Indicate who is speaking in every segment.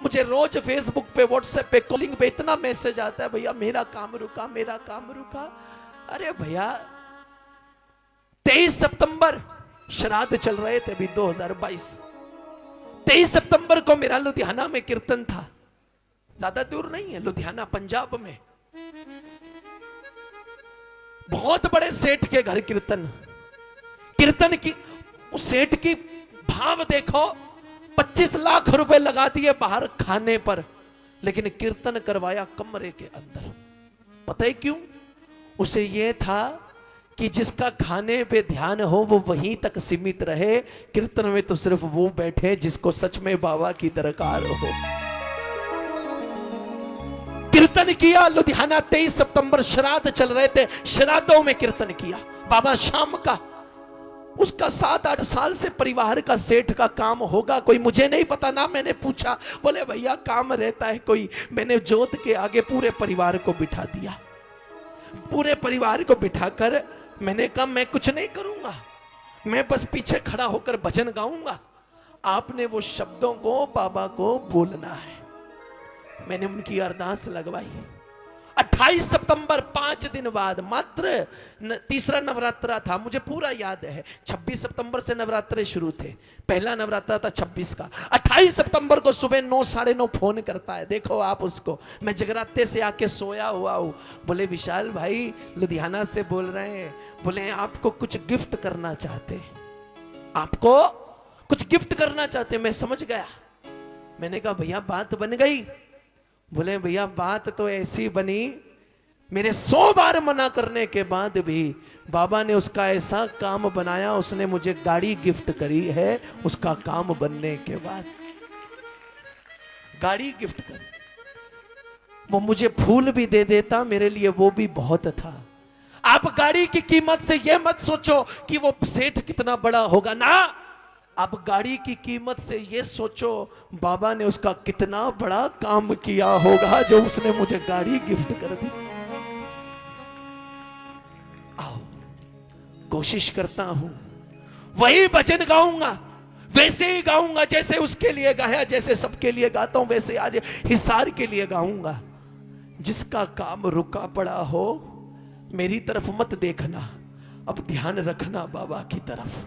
Speaker 1: मुझे रोज फेसबुक पे, व्हाट्सएप पे, कॉलिंग पे इतना मैसेज आता है, भैया मेरा काम रुका, मेरा काम रुका। अरे भैया 23 सितंबर श्राद्ध चल रहे थे अभी 2022। 23 सितंबर को मेरा लुधियाना में कीर्तन था, ज्यादा दूर नहीं है, लुधियाना पंजाब में। बहुत बड़े सेठ के घर कीर्तन। कीर्तन की उस सेठ की भाव देखो, 25 लाख रुपए लगा दिए बाहर खाने पर, लेकिन कीर्तन करवाया कमरे के अंदर। पता है क्यों? उसे यह था कि जिसका खाने पे ध्यान हो वो वहीं तक सीमित रहे, कीर्तन में तो सिर्फ वो बैठे जिसको सच में बाबा की दरकार हो। कीर्तन किया लुधियाना, 23 सितंबर श्राद्ध चल रहे थे, श्राद्धों में कीर्तन किया बाबा शाम का। उसका 7-8 साल से परिवार का सेठ का काम होगा, कोई मुझे नहीं पता ना, मैंने पूछा, बोले भैया काम रहता है कोई। मैंने जोत के आगे पूरे परिवार को बिठा दिया। पूरे परिवार को बिठाकर मैंने कहा मैं कुछ नहीं करूंगा, मैं बस पीछे खड़ा होकर भजन गाऊंगा, आपने वो शब्दों को बाबा को बोलना है। मैंने उनकी अरदास लगवाई। 28 सितंबर 5 दिन बाद, मात्र तीसरा नवरात्रा था, मुझे पूरा याद है। 26 सितंबर से नवरात्रे शुरू थे, पहला नवरात्रा था 26 का। 28 सितंबर को सुबह 9, 9:30 फोन करता है, देखो आप उसको, मैं जगराते से आके सोया हुआ हूं। बोले विशाल भाई लुधियाना से बोल रहे हैं, बोले आपको कुछ गिफ्ट करना चाहते हैं, आपको कुछ गिफ्ट करना चाहते हैं। मैं समझ गया। मैंने कहा भैया बात बन गई? बोले भैया बात तो ऐसी बनी, मेरे 100 बार मना करने के बाद भी बाबा ने उसका ऐसा काम बनाया, उसने मुझे गाड़ी गिफ्ट करी है। उसका काम बनने के बाद गाड़ी गिफ्ट कर, वो मुझे फूल भी दे देता, मेरे लिए वो भी बहुत था। आप गाड़ी की कीमत से ये मत सोचो कि वो सेठ कितना बड़ा होगा ना, आप गाड़ी की कीमत से ये सोचो बाबा ने उसका कितना बड़ा काम किया होगा जो उसने मुझे गाड़ी गिफ्ट कर दी। आओ कोशिश करता हूं वही भजन गाऊंगा, वैसे ही गाऊंगा जैसे उसके लिए गाया, जैसे सबके लिए गाता हूं वैसे आज हिसार के लिए गाऊंगा। जिसका काम रुका पड़ा हो मेरी तरफ मत देखना, अब ध्यान रखना बाबा की तरफ।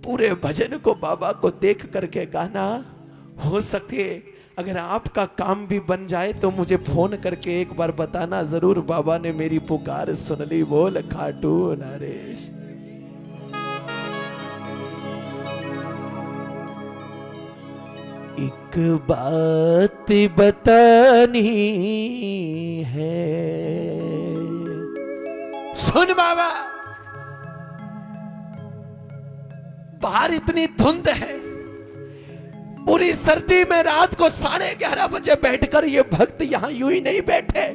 Speaker 1: पूरे भजन को बाबा को देख करके गाना। हो सके अगर आपका काम भी बन जाए तो मुझे फोन करके एक बार बताना जरूर, बाबा ने मेरी पुकार सुन ली। बोल खाटू नरेश। एक बात बतानी है, सुन बाबा। बाहर इतनी धुंध है, पूरी सर्दी में रात को 11:30 बजे बैठकर ये भक्त यहां यूं ही नहीं बैठे।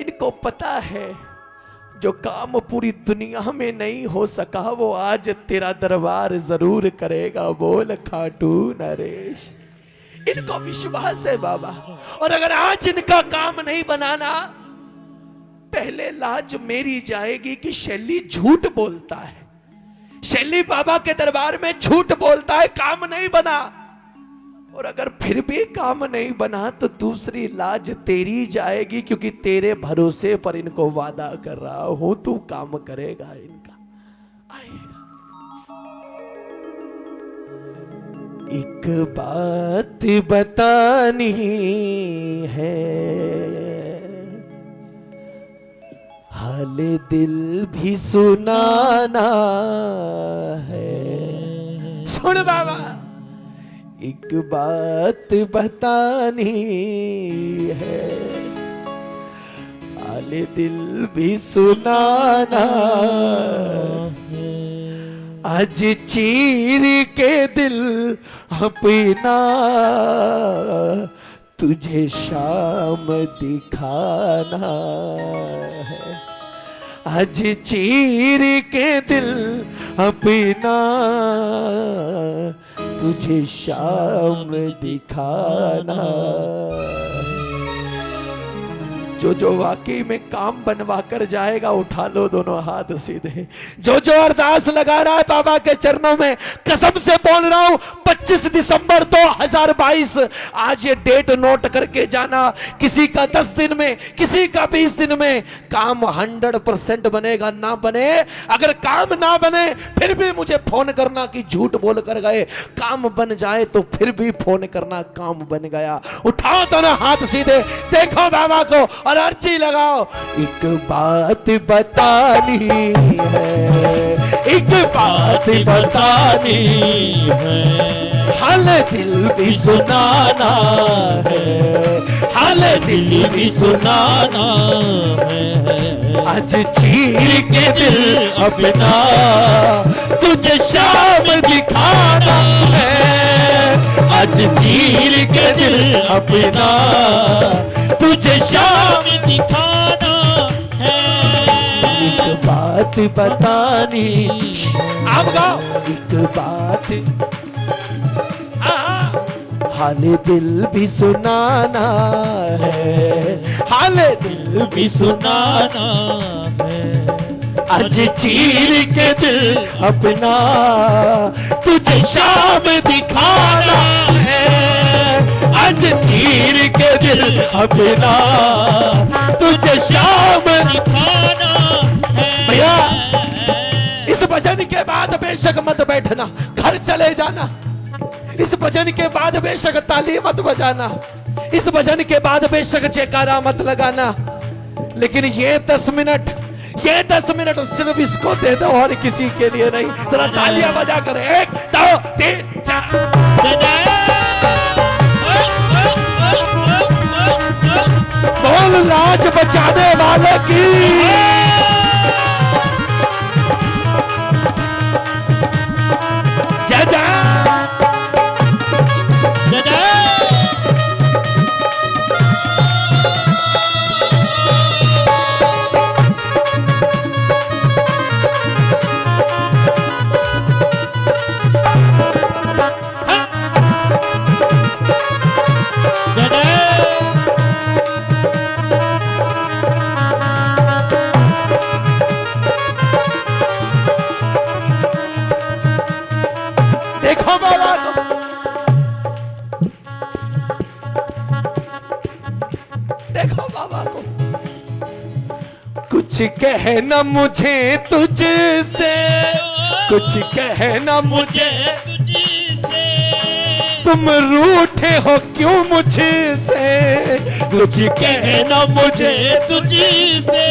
Speaker 1: इनको पता है जो काम पूरी दुनिया में नहीं हो सका वो आज तेरा दरबार जरूर करेगा। बोल खाटू नरेश। इनको विश्वास है बाबा, और अगर आज इनका काम नहीं बनाना, पहले लाज मेरी जाएगी कि शैली झूठ बोलता है। शैली बाबा के दरबार में झूठ बोलता है, काम नहीं बना। और अगर फिर भी काम नहीं बना तो दूसरी लाज तेरी जाएगी, क्योंकि तेरे भरोसे पर इनको वादा कर रहा हूं, तू काम करेगा, इनका आएगा। एक बात बतानी है, हाल दिल भी सुनाना है। सुन बाबा, एक बात बतानी है, हाल दिल भी सुनाना। आज चीर के दिल अपना तुझे शाम दिखाना है। आज चीर के दिल अपना तुझे शाम दिखाना। जो वाकई में काम बनवा कर जाएगा, उठा लो दोनों हाथ सीधे। जो अरदास लगा रहा है बाबा के चरणों में, कसम से बोल रहा हूं 25 दिसंबर 2022, आज ये डेट नोट करके जाना। किसी का 10 दिन में, किसी का 20 दिन में काम 100% बनेगा। ना बने, अगर काम ना बने फिर भी मुझे फोन करना कि झूठ बोल कर गए। काम बन जाए तो फिर भी फोन करना काम बन गया। उठाओ तो ना हाथ सीधे, देखो बाबा को और अर्जी लगाओ। एक बात बतानी है, एक बात बतानी है, हाल दिल भी सुनाना है, हाल दिल भी सुनाना है। आज चीर के दिल अपना तुझे शाम दिखाना है, आज चीर के दिल अपना तुझे शाम दिखाना है। एक बात बतानी, आप गाओ। एक बात, हाल दिल भी सुनाना है, हाल दिल भी सुनाना है। आज चीर के दिल अपना तुझे शाम दिखाना है, आज चीर के दिल अपना तुझे शाम दिखाना है। भैया इस भजन के बाद बेशक मत बैठना, घर चले जाना। इस भजन के बाद बेशक ताली मत बजाना, इस भजन के बाद बेशक जयकारा मत लगाना। लेकिन ये 10 मिनट, ये 10 मिनट सिर्फ इसको दे दो और किसी के लिए नहीं। जरा तालियां बजा कर 1 2 3 4। बोल लाज बचाने वाले की। जय जय। देखो बाबा को, देखो बाबा को। कुछ कहना मुझे तुझसे, कुछ कहना मुझे तुझसे, तुम रूठे हो क्यों मुझसे। कुछ कहना मुझे तुझसे,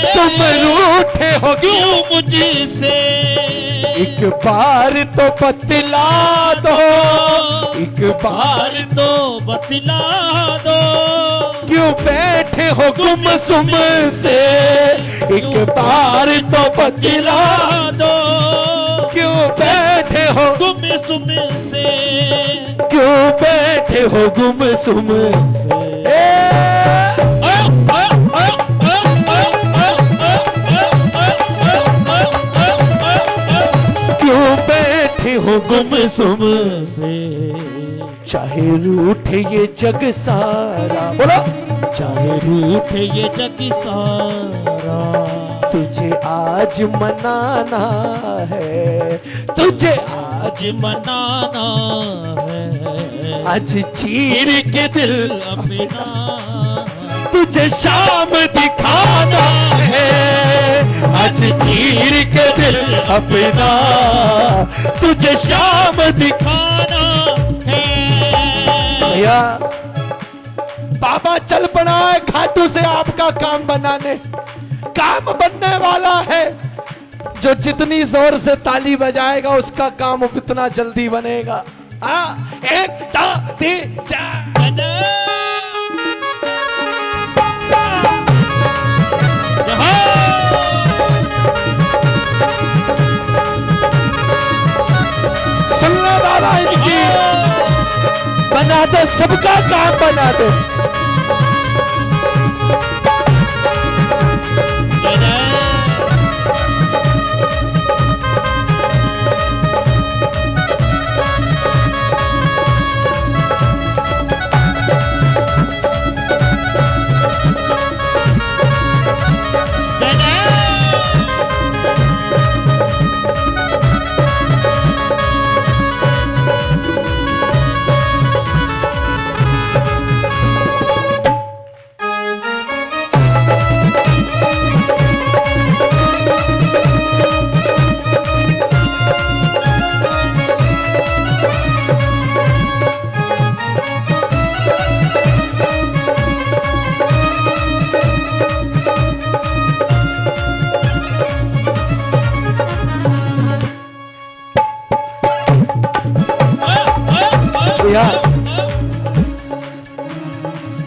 Speaker 1: तुम रूठे हो क्यों मुझसे। एक बार तो बतला दो, एक बार तो बतला दो, क्यों बैठे हो गुमसुम से। एक बार तो बतला दो, क्यों बैठे हो गुमसुम से, क्यों बैठे हो गुमसुम से। हो गुमसुम से। चाहे रूठे ये जग सारा, बोलो। चाहे रूठे ये जग सारा, तुझे आज मनाना है, तुझे आज मनाना है। आज चीर के दिल अपना तुझे शाम दिखाना है, आज चीर के दिल अपना तुझे शाम दिखाना है। भैया बाबा चल पड़ा है खाटू से आपका काम बनाने। काम बनने वाला है, जो जितनी जोर से ताली बजाएगा उसका काम उतना जल्दी बनेगा। 1 2 3 4। सुनना बाबा इनकी, बना दो सबका काम बना दो।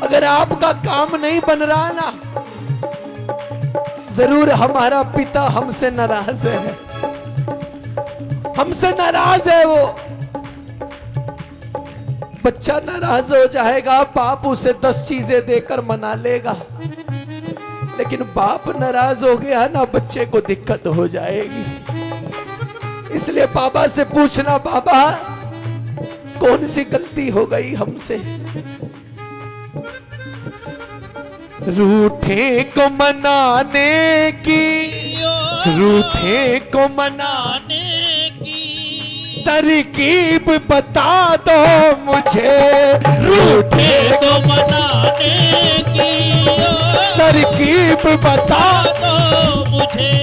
Speaker 1: अगर आपका काम नहीं बन रहा ना, जरूर हमारा पिता हमसे नाराज है, हमसे नाराज है। वो बच्चा नाराज हो जाएगा, बाप उसे 10 चीजें देकर मना लेगा, लेकिन बाप नाराज हो गया ना, बच्चे को दिक्कत हो जाएगी। इसलिए बाबा से पूछना, बाबा कौन सी गलती हो गई हमसे? रूठे को मनाने की, रूठे को मनाने की तरकीब बता दो मुझे, रूठे को मनाने की तरकीब बता दो मुझे।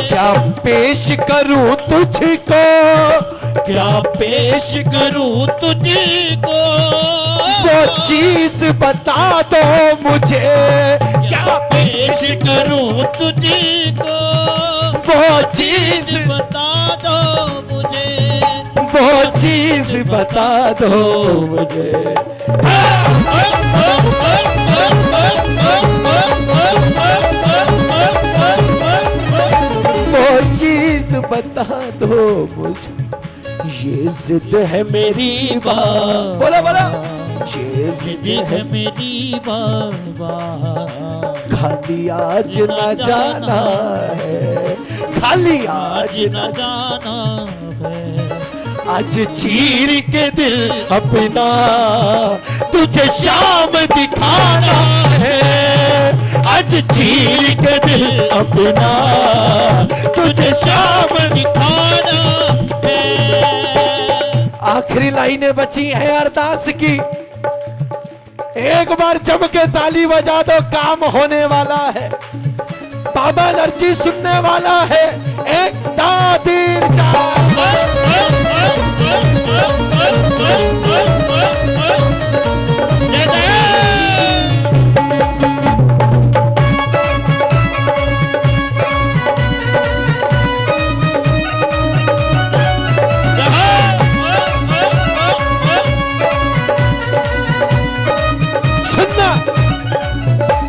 Speaker 1: क्या पेश करूं तुझको, क्या पेश करूं तुझको, वो चीज बता दो मुझे। क्या पेश करूं तुझको, वो चीज बता दो मुझे, वो चीज बता दो मुझे। वो चीज बता दो मुझे। ये जिद है मेरी बाबा, बोला बोला, ये जिद है मेरी बाबा, खाली आज न जाना है, खाली आज न जाना है। आज चीर के दिल अपना तुझे शाम दिखाना है, आज चीर के दिल अपना तुझे शाम दिखाना है। आखिरी लाइनें बची हैं अरदास की, एक बार जम के ताली बजा दो, काम होने वाला है। बाबा अर्जी सुनने वाला है। एक दादीर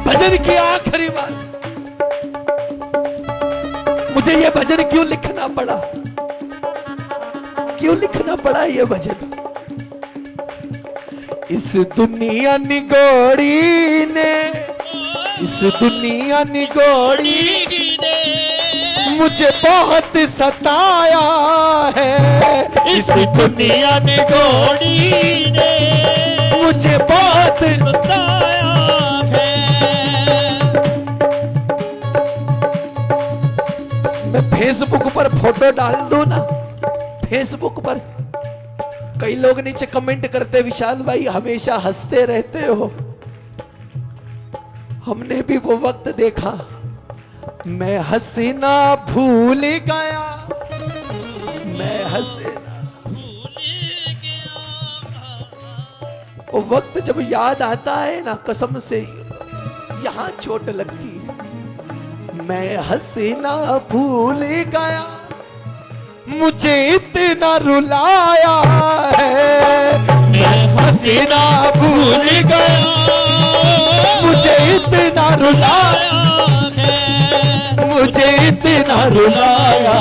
Speaker 1: भजन की आखिरी बात। मुझे ये भजन क्यों लिखना पड़ा, क्यों लिखना पड़ा ये भजन? इस दुनिया निगोड़ी ने, इस दुनिया निगोड़ी ने मुझे बहुत सताया है, इस दुनिया निगोड़ी ने मुझे बहुत सताया है। मैं फेसबुक पर फोटो डाल दूं ना, फेसबुक पर कई लोग नीचे कमेंट करते, विशाल भाई हमेशा हंसते रहते हो। हमने भी वो वक्त देखा, मैं हंसना भूल गया, मैं हंसना भूल गया। वो वक्त जब याद आता है ना, कसम से यहां चोट लगती है। मैं हंसना भूल गया, मुझे इतना रुलाया है। मैं हंसना भूल गया, मुझे इतना रुलाया है, मुझे इतना रुलाया।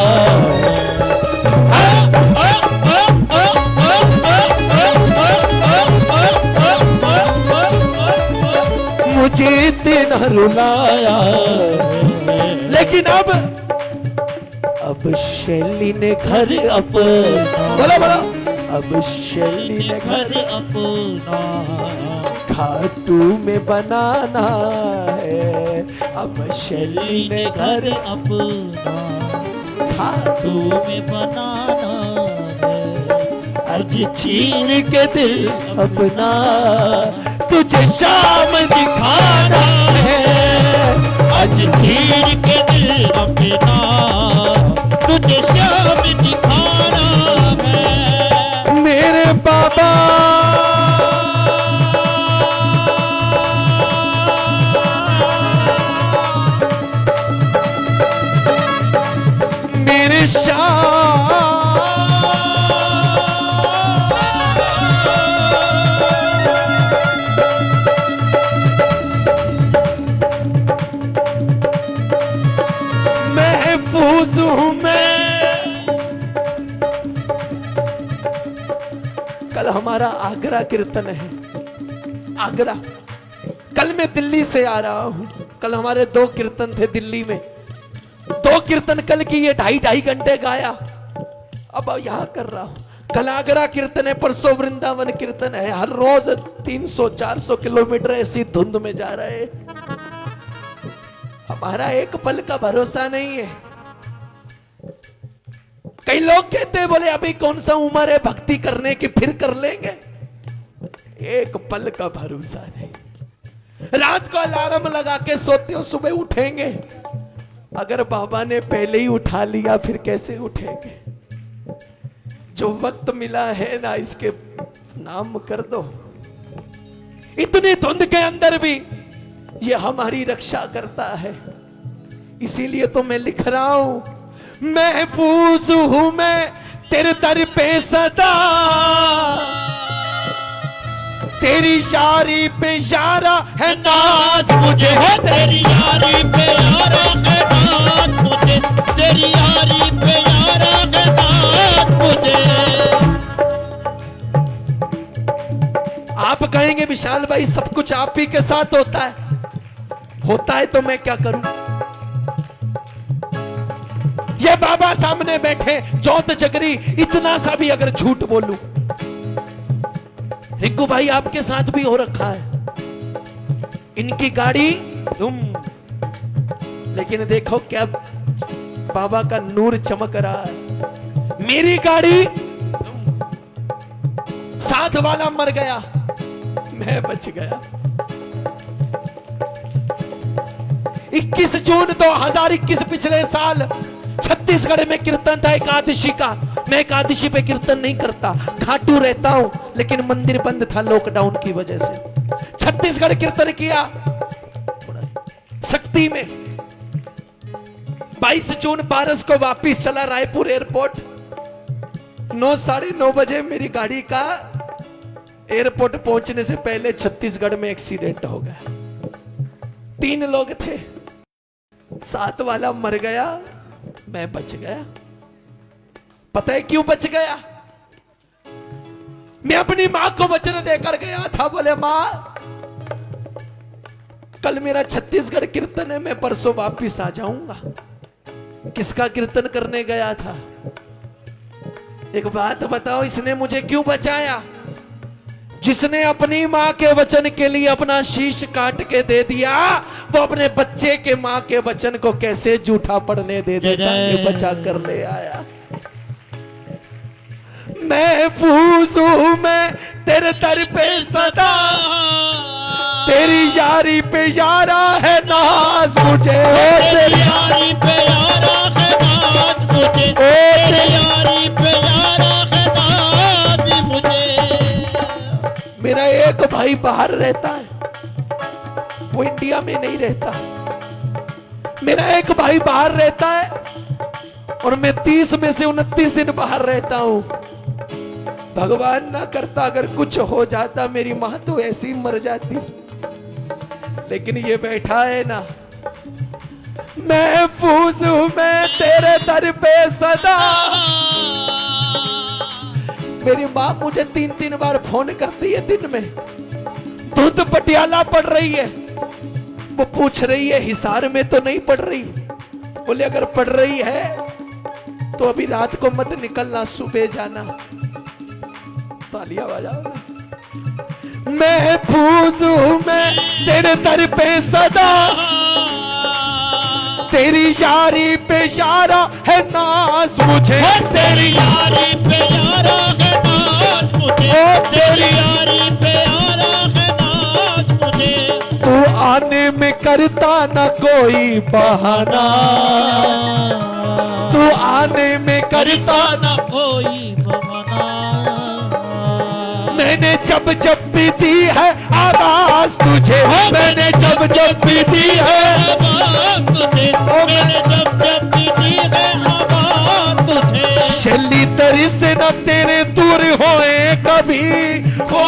Speaker 1: मुझे इतना रुलाया, लेकिन अब शैली ने घर अपना, बोलो बोलो, अब शैली ने घर अपना खाटू में बनाना है। अब शैली ने घर अपना खाटू में बनाना है। आज चीर के दिल अपना तुझे शाम दिखाना है। आज चीर के दिल अपना तुझे शाम दिखाना है। मेरे बाबा मेरे आगरा कीर्तन है, आगरा। कल मैं दिल्ली से आ रहा हूं, कल हमारे 2 कीर्तन थे दिल्ली में, 2 कीर्तन कल की, ये 2.5 घंटे गाया। अब यहां कर रहा हूं, कल आगरा कीर्तन है, परसों वृंदावन कीर्तन है। हर रोज 300-400 किलोमीटर ऐसी धुंध में जा रहे हैं। हमारा एक पल का भरोसा नहीं है। कई लोग कहते हैं, बोले अभी कौन सा उम्र है भक्ति करने की, फिर कर लेंगे। एक पल का भरोसा नहीं। रात को अलार्म लगा के सोते हो, सुबह उठेंगे, अगर बाबा ने पहले ही उठा लिया फिर कैसे उठेंगे। जो वक्त मिला है ना, इसके नाम कर दो। इतनी धुंध के अंदर भी ये हमारी रक्षा करता है। इसीलिए तो मैं लिख रहा हूं, महफूज हूं मैं तेरे दर पे सदा, तेरी यारी पे यारा है नाज मुझे,
Speaker 2: तेरी यारी पे यारा है नाज मुझे, तेरी यारी पे यारा है नाज मुझे।
Speaker 1: आप कहेंगे विशाल भाई सब कुछ आप ही के साथ होता है तो मैं क्या करूं। ये बाबा सामने बैठे, चौथ जगरी, इतना सा भी अगर झूठ बोलूं, रिंकू भाई आपके साथ भी हो रखा है, इनकी गाड़ी धूम, लेकिन देखो क्या बाबा का नूर चमक रहा है। मेरी गाड़ी साथ वाला मर गया, मैं बच गया। 21 जून 2021 पिछले साल छत्तीसगढ़ में कीर्तन था एकादशी का। मैं एकादशी पे कीर्तन नहीं करता, खाटू रहता हूं, लेकिन मंदिर बंद था लॉकडाउन की वजह से। छत्तीसगढ़ कीर्तन किया शक्ति में। 22 जून पारस को वापिस चला रायपुर एयरपोर्ट। 9 साढ़े 9 बजे मेरी गाड़ी का एयरपोर्ट पहुंचने से पहले छत्तीसगढ़ में एक्सीडेंट हो गया। 3 लोग थे, 7 वाला मर गया, मैं बच गया। पता है क्यों बच गया? मैं अपनी मां को वचन देकर गया था, बोले मां कल मेरा छत्तीसगढ़ कीर्तन है, मैं परसों वापिस आ जाऊंगा। किसका कीर्तन करने गया था? एक बात बताओ, इसने मुझे क्यों बचाया? जिसने अपनी मां के वचन के लिए अपना शीश काट के दे दिया, वो अपने बच्चे के मां के वचन को कैसे झूठा पड़ने दे देता? ये बचा कर ले आया। महफूज हूं मैं तेरे दर पे सदा, तेरी यारी पे यारा है नाज मुझे,
Speaker 2: तेरी यारी पे यारा है नाज मुझे, तेरी यारी पे यारा है नाज मुझे।
Speaker 1: मेरा एक भाई बाहर रहता है, वो इंडिया में नहीं रहता। मेरा एक भाई बाहर रहता है और मैं 30 में से 29 दिन बाहर रहता हूं। भगवान ना करता अगर कुछ हो जाता, मेरी मां तो ऐसी ही मर जाती। लेकिन ये बैठा है ना, महफूज हूं मैं तेरे दर पे सदा। मेरी मां मुझे 3-3 बार फोन करती है दिन में। दूध पटियाला पड़ रही है, वो पूछ रही है हिसार में तो नहीं पड़ रही। बोले अगर पड़ रही है तो अभी रात को मत निकलना, सुबह जाना। तालियां बजाओ ना। महफूज हूं मैं तेरे दर पे सदा, तेरी यारी पे यारा है नाज मुझे,
Speaker 2: तेरी यारी पे यारा है नाज मुझे, तेरी यारी पे यारा है नाज मुझे।
Speaker 1: तू आने में करता ना कोई बहाना, तू आने में करता
Speaker 2: ना कोई बहाना।
Speaker 1: मैंने जब जब भी दी है आवाज तुझे, मैंने जब जब भी दी है
Speaker 2: आवाज तुझे, मैंने जब जब भी दी है आवाज तुझे।
Speaker 1: शैली तरी से न तेरे दूर होए कभी, हो